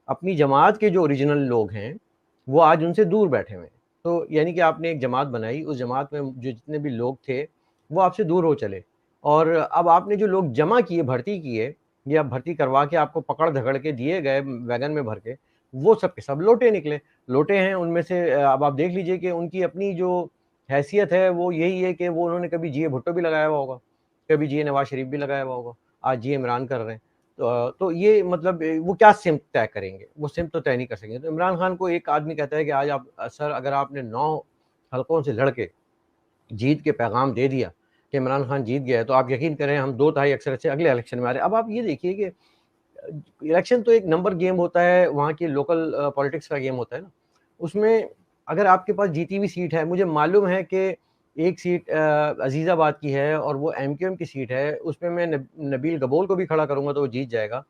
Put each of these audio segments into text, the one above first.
अपनी जमात के जो ओरिजिनल लोग हैं वो आज उनसे दूर बैठे हुए हैं। तो यानी कि आपने एक जमात बनाई, उस जमात में जो जितने भी लोग थे वो आपसे दूर हो चले, और अब आपने जो लोग जमा किए, भर्ती किए या भर्ती करवा के आपको पकड़ धकड़ के दिए गए वैगन में भर के, वो सब के सब लोटे निकले। लोटे हैं उनमें से। अब आप देख लीजिए कि उनकी अपनी जो हैसियत है वो यही है कि वो उन्होंने कभी जी भुट्टो भी लगाया हुआ होगा, कभी जी नवाज शरीफ भी लगाया हुआ होगा, आज जी इमरान कर रहे हैं। तो ये मतलब वो क्या सिमत तय करेंगे? वो सिमत तो तय नहीं कर सकेंगे। तो इमरान खान को एक आदमी कहता है कि आज आप सर, अगर आपने 9 हलकों से लड़ के जीत के पैगाम दे दिया कि इमरान खान जीत गया है, तो आप यकीन करें हम 2 तिहाई अक्सर से अगले इलेक्शन में आ रहे हैं। अब आप ये देखिए कि इलेक्शन तो एक नंबर गेम होता है, वहाँ की लोकल पॉलिटिक्स का गेम होता है ना। उसमें अगर आपके पास जीती हुई सीट है, मुझे मालूम है कि एक सीट अजीज़ाबाद की है और वो एमक्यूएम की सीट है, उसमें मैं नबील गबोल को भी खड़ा करूँगा तो वो जीत जाएगा।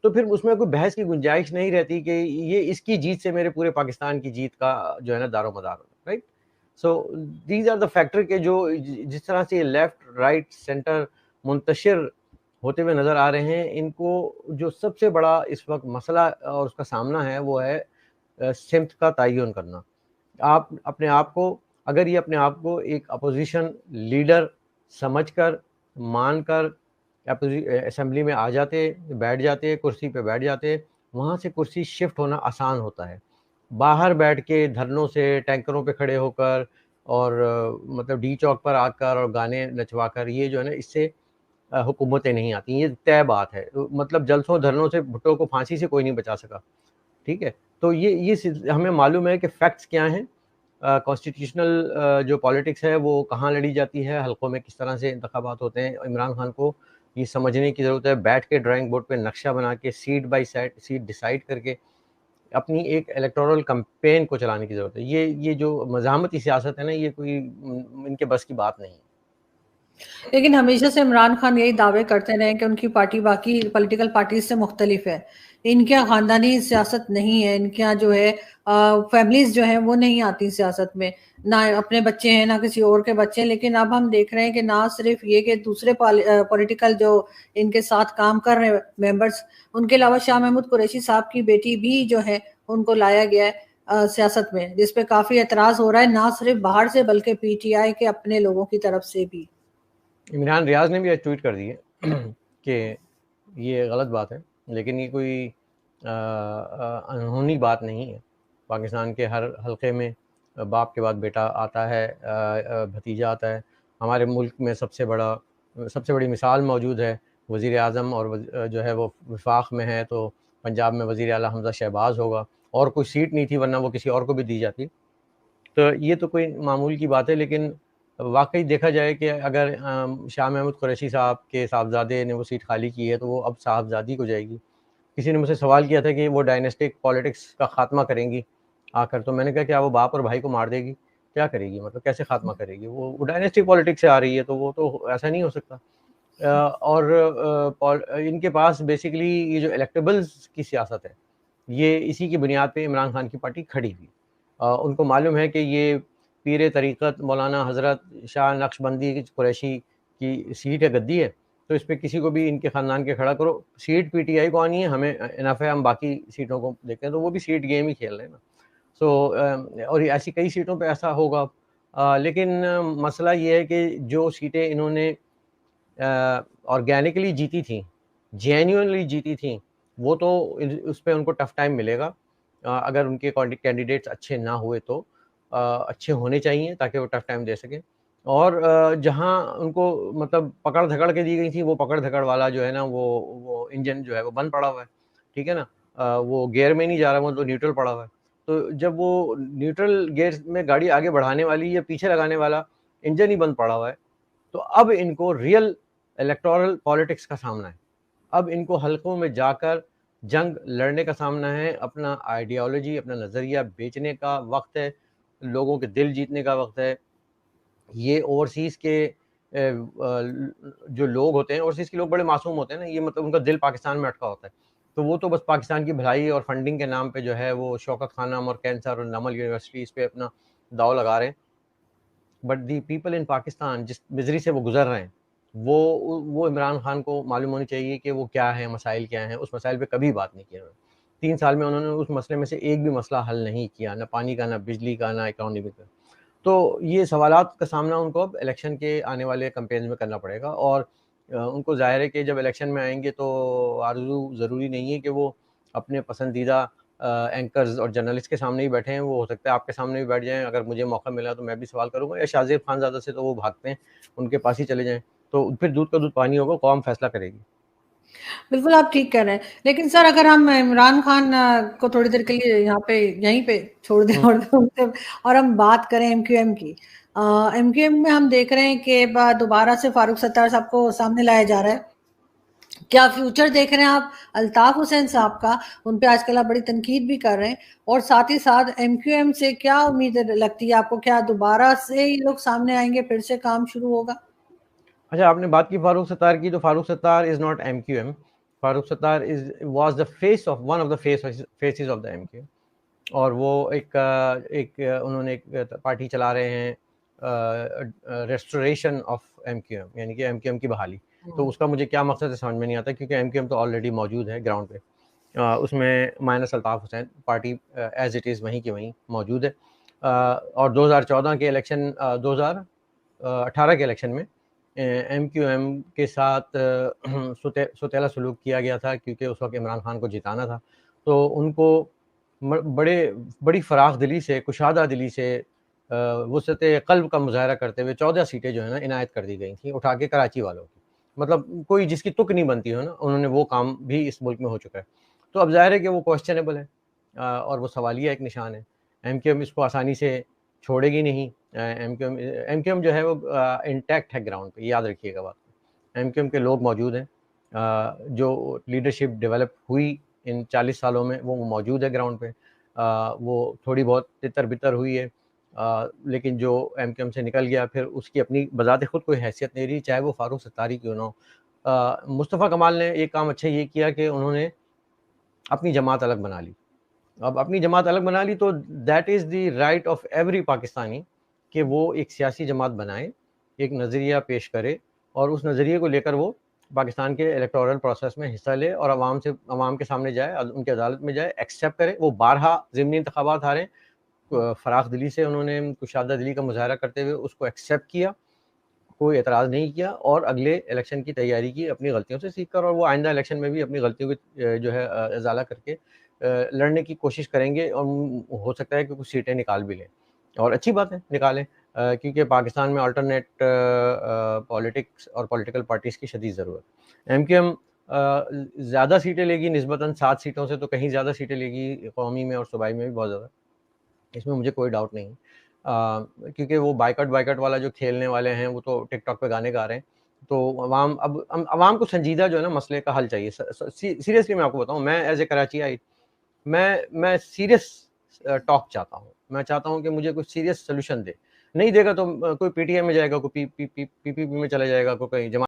तो फिर उसमें कोई बहस की गुंजाइश नहीं रहती कि ये इसकी जीत से मेरे पूरे पाकिस्तान की जीत का जो है ना दारोमदार हो, right? So these are the factor के जो जिस तरह से लेफ्ट राइट सेंटर मुंतशिर होते हुए नज़र आ रहे हैं, इनको जो सबसे बड़ा इस वक्त मसला और उसका सामना है वो है सिमत का तयन करना। आप अपने आप को, अगर ये अपने आप को एक अपोजिशन लीडर समझकर, मानकर असेंबली में आ जाते, बैठ जाते, कुर्सी पे बैठ जाते, वहाँ से कुर्सी शिफ्ट होना आसान होता है। बाहर बैठ के धरनों से, टैंकरों पे खड़े होकर और मतलब डी चौक पर आकर और गाने नचवाकर, ये जो है ना, इससे हुकूमतें नहीं आती, ये तय बात है। मतलब जलसों धरनों से भुट्टो को फांसी से कोई नहीं बचा सका, ठीक है? तो ये हमें मालूम है कि फैक्ट्स क्या हैं, कॉन्स्टिट्यूशनल जो पॉलिटिक्स है वो कहाँ लड़ी जाती है, हलकों में किस तरह से इंतखाबात होते हैं। इमरान खान को ये समझने की ज़रूरत है, बैठ के ड्राइंग बोर्ड पे नक्शा बना के सीट बाई सीट डिसाइड करके अपनी एक इलेक्टोरल कैंपेन को चलाने की ज़रूरत है। ये जो मज़ाहमती सियासत है ना, ये कोई इनके बस की बात नहीं है। लेकिन हमेशा से इमरान खान यही दावे करते रहे कि उनकी पार्टी बाकी पॉलिटिकल पार्टी से मुख्तलिफ है। इनके यहाँ खानदानी सियासत नहीं है, इनके यहाँ जो है फैमिलीज जो है वो नहीं आती सियासत में, ना अपने बच्चे हैं ना किसी और के बच्चे हैं। लेकिन अब हम देख रहे हैं कि ना सिर्फ ये कि दूसरे पॉलिटिकल जो इनके साथ काम कर रहे मेंबर्स, उनके अलावा शाह महमूद कुरैशी साहब की बेटी भी जो है उनको लाया गया है सियासत में, जिसपे काफी एतराज हो रहा है, ना सिर्फ बाहर से बल्कि पीटीआई के अपने लोगों की तरफ से भी। इमरान रियाज ने भी आज ट्वीट कर दी है कि ये गलत बात है, लेकिन ये कोई अनहोनी बात नहीं है। पाकिस्तान के हर हलके में बाप के बाद बेटा आता है, भतीजा आता है। हमारे मुल्क में सबसे बड़ी मिसाल मौजूद है, वज़ीर आज़म और जो है वो वफाक में है, तो पंजाब में वज़ीर आला हमज़ा शहबाज होगा, और कोई सीट नहीं थी वरना वो किसी और को भी दी जाती। तो ये तो कोई मामूल की बात है, लेकिन वाक़ई देखा जाए कि अगर शाह महमूद कुरैशी साहब के साहबज़ादे ने वो सीट खाली की है, तो वो अब साहबज़ादी को जाएगी। किसी ने मुझसे सवाल किया था कि वो डायनेस्टिक पॉलिटिक्स का ख़ात्मा करेंगी आकर, तो मैंने कहा क्या वो बाप और भाई को मार देगी? क्या करेगी? मतलब कैसे ख़ात्मा करेगी? वो डायनेस्टिक पॉलिटिक्स से आ रही है, तो वो तो ऐसा नहीं हो सकता। और इनके पास बेसिकली ये जो इलेक्टेबल्स की सियासत है, ये इसी की बुनियाद पे इमरान खान की पार्टी खड़ी हुई। उनको मालूम है कि ये पीर तरीक़त मौलाना हज़रत शाह नक्शबंदी कुरैशी की सीट है, गद्दी है, तो इस पे किसी को भी इनके ख़ानदान के खड़ा करो। सीट पीटीआई को आनी है, हमें इनफ है, हम बाकी सीटों को देखते हैं, तो वो भी सीट गेम ही खेल रहे हैं ना। सो और ऐसी कई सीटों पे ऐसा होगा। लेकिन मसला ये है कि जो सीटें इन्होंने ऑर्गेनिकली जीती थी, जेन्युइनली जीती थी, वो तो उस पे उनको टफ टाइम मिलेगा। अगर उनके कैंडिडेट्स अच्छे ना हुए तो अच्छे होने चाहिए ताकि वो टफ टाइम दे सकें। और जहाँ उनको मतलब पकड़ धकड़ के दी गई थी, वो पकड़ धकड़ वाला जो है ना, वो इंजन जो है वो बंद पड़ा हुआ है, ठीक है ना? वो गियर में नहीं जा रहा, वो तो न्यूट्रल पड़ा हुआ है। तो जब वो न्यूट्रल गियर में गाड़ी आगे बढ़ाने वाली या पीछे लगाने वाला इंजन ही बंद पड़ा हुआ है, तो अब इनको रियल इलेक्टोरल पॉलिटिक्स का सामना है। अब इनको हलकों में जाकर जंग लड़ने का सामना है, अपना आइडियोलॉजी, अपना नज़रिया बेचने का वक्त है, लोगों के दिल जीतने का वक्त है। ये ओवरसीज़ के जो लोग होते हैं, ओवरसीज़ के लोग बड़े मासूम होते हैं ना, ये मतलब उनका दिल पाकिस्तान में अटका होता है। तो वो तो बस पाकिस्तान की भलाई और फंडिंग के नाम पे जो है वो शौकत खानम और कैंसर और नमल यूनिवर्सिटी इस पे अपना दाँव लगा रहे हैं। But the people in Pakistan जिस मिज़री से वो गुज़र रहे हैं, वो इमरान खान को मालूम होनी चाहिए कि वो क्या है, मसाइल क्या हैं। उस मसाइल पे कभी बात नहीं की उन्होंने। 3 साल में उन्होंने उस मसले में से एक भी मसला हल नहीं किया, ना पानी का, ना बिजली का, ना इकोनॉमी का। तो ये सवालात का सामना उनको अब इलेक्शन के आने वाले कैंपेन में करना पड़ेगा, और उनको ज़ाहिर है कि जब इलेक्शन में आएँगे तो आरज़ू ज़रूरी नहीं है कि वो अपने पसंदीदा एंकर्स और जर्नलिस्ट के सामने ही बैठे हैं, वो हो सकता है आपके सामने भी बैठ जाएँ, अगर मुझे मौका मिला तो मैं भी सवाल करूँगा, या शाहज़ेब खानज़ादा से तो वो भागते हैं, उनके पास ही चले जाएँ, तो फिर दूध का दूध पानी होगा, कौम फैसला करेगी। बिल्कुल, आप ठीक कह रहे हैं। लेकिन सर अगर हम इमरान खान को थोड़ी देर के लिए यहाँ पे यहीं पे छोड़ दें और हम बात करें एमक्यूएम की। एमक्यूएम में हम देख रहे हैं कि दोबारा से फारूक सत्तार साहब को सामने लाया जा रहा है। क्या फ्यूचर देख रहे हैं आप अल्ताफ हुसैन साहब का? उन पे आजकल आप बड़ी तनकीद भी कर रहे हैं, और साथ ही साथ एमक्यूएम से क्या उम्मीद लगती है आपको? क्या दोबारा से ये लोग सामने आएंगे, फिर से काम शुरू होगा? अच्छा, आपने बात की फारूक सत्तार की, तो Farooq Sattar is not MQM. Farooq Sattar was the face of one of the faces of the MQM, और वो उन्होंने एक पार्टी चला रहे हैं, रेस्टोरेशन ऑफ एमक्यूएम, यानी कि एमक्यूएम की बहाली। तो उसका मुझे क्या मकसद है समझ में नहीं आता, क्योंकि एमक्यूएम तो ऑलरेडी मौजूद है ग्राउंड पे। उसमें minus Altaf Hussain, party as it is वहीं की वहीं मौजूद है। और 2014 के इलेक्शन 2018 के इलेक्शन में एमक्यूएम के साथ सुतेला सलूक किया गया था, क्योंकि उस वक्त इमरान खान को जिताना था। तो उनको बड़ी फराख दिली से, कुशादा दिली से, वुसअत क़ल्ब का मुज़ाहरा करते हुए 14 सीटें जो है ना इनायत कर दी गई थी, उठा के कराची वालों की। मतलब कोई जिसकी तुक नहीं बनती हो ना, उन्होंने वो काम भी इस मुल्क में हो चुका है। तो अब ज़ाहिर है कि वो क्वेश्चनेबल है, और वो सवालिया एक निशान है। एमक्यूएम इसको आसानी से छोड़ेगी नहीं। एमक्यूएम जो है वो इंटैक्ट है ग्राउंड पे, याद रखिएगा बात को। एमक्यूएम के लोग मौजूद हैं, जो लीडरशिप डेवलप हुई इन 40 सालों में वो मौजूद है ग्राउंड पे। वो थोड़ी बहुत तितर-बितर हुई है, लेकिन जो एमक्यूएम से निकल गया फिर उसकी अपनी बज़ात खुद कोई हैसियत नहीं रही, चाहे वो फारूक सत्तारी क्यों ना हो। मुस्तफ़ा कमाल ने एक काम अच्छा ये किया कि उन्होंने अपनी जमात अलग बना ली। अब अपनी जमात अलग बना ली तो that is the right of every Pakistani कि वो एक सियासी जमात बनाए, एक नज़रिया पेश करे, और उस नज़रिए को लेकर वो पाकिस्तान के इलेक्टोरल प्रोसेस में हिस्सा ले, और अवाम के सामने जाए, उनकी अदालत में जाए, एक्सेप्ट करे। वो बारहा ज़िमनी इंतखाबात हारे, फ़राख दिली से उन्होंने कुशादा दिली का मुज़ाहरा करते हुए उसको एक्सेप्ट किया, कोई एतराज़ नहीं किया, और अगले इलेक्शन की तैयारी की अपनी गलतियों से सीख कर, और वो आइंदा इलेक्शन में भी अपनी गलतियों की जो है इज़ाला करके लड़ने की कोशिश करेंगे, और हो सकता है कि कुछ सीटें निकाल भी लें, और अच्छी बात है निकालें, क्योंकि पाकिस्तान में अल्टरनेट पॉलिटिक्स और पॉलिटिकल पार्टीज़ की शदीद ज़रूरत है। एमक्यूएम ज़्यादा सीटें लेगी निस्बतन 7 सीटों से, तो कहीं ज़्यादा सीटें लेगी कौमी में और सूबाई में भी बहुत ज़्यादा, इसमें मुझे कोई डाउट नहीं है। क्योंकि वो बायकॉट वाला जो खेलने वाले हैं वो तो टिकटॉक पे गाने गा रहे हैं। तो अवाम को संजीदा जो है ना मसले का हल चाहिए। सीरियसली मैं आपको बताऊँ, मैं एज़ ए कराचियाई, मैं सीरियस टॉक चाहता हूँ। मैं चाहता हूँ कि मुझे कुछ सीरियस सॉल्यूशन दे। नहीं देगा तो कोई पीटीआई में जाएगा, कोई पीपीपी में चला जाएगा, कोई कहीं जमा